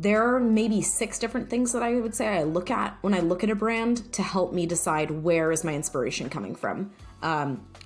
There are maybe 6 different things that I would say I look at when I look at a brand to help me decide where is my inspiration coming from.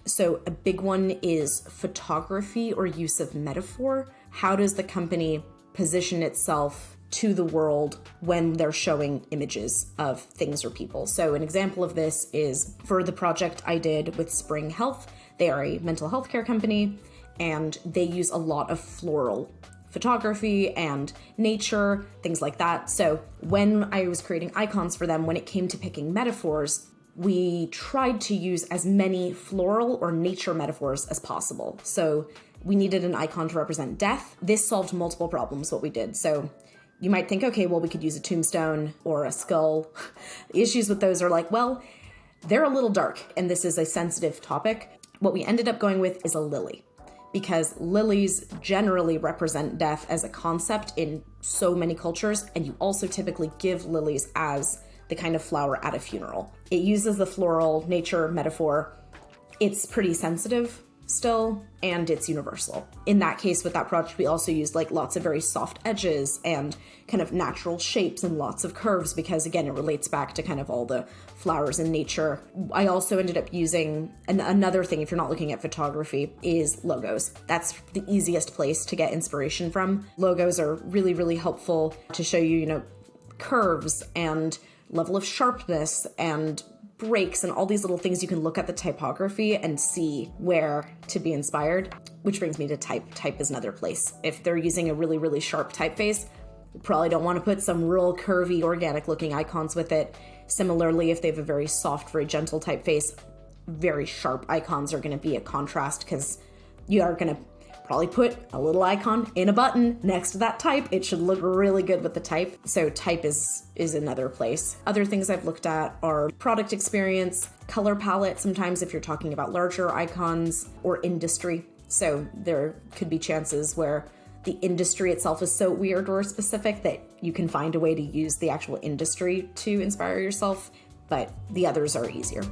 So a big one is photography or use of metaphor. How does the company position itself to the world when they're showing images of things or people? So an example of this is for the project I did with Spring Health. They are a mental health care company, and they use a lot of floral photography and nature, things like that. So when I was creating icons for them, when it came to picking metaphors, we tried to use as many floral or nature metaphors as possible. So we needed an icon to represent death. This solved multiple problems, what we did. So you might think, okay, well, we could use a tombstone or a skull. The issues with those are like, well, they're a little dark, and this is a sensitive topic. What we ended up going with is a lily, because lilies generally represent death as a concept in so many cultures, and you also typically give lilies as the kind of flower at a funeral. It uses the floral nature metaphor. It's pretty sensitive still, and it's universal. In that case, with that project, we also used like lots of very soft edges and kind of natural shapes and lots of curves, because again, it relates back to kind of all the flowers in nature. I also ended up using another thing, if you're not looking at photography, is logos. That's the easiest place to get inspiration from. Logos are really, really helpful to show you, curves and level of sharpness and breaks and all these little things. You can look at the typography and see where to be inspired, which brings me to type. Type is another place. If they're using a really, really sharp typeface, you probably don't want to put some real curvy, organic looking icons with it. Similarly, if they have a very soft, very gentle typeface, very sharp icons are going to be a contrast, because you are going to probably put a little icon in a button next to that type. It should look really good with the type. So type is another place. Other things I've looked at are product experience, color palette, sometimes if you're talking about larger icons, or industry. So there could be chances where the industry itself is so weird or specific that you can find a way to use the actual industry to inspire yourself, but the others are easier.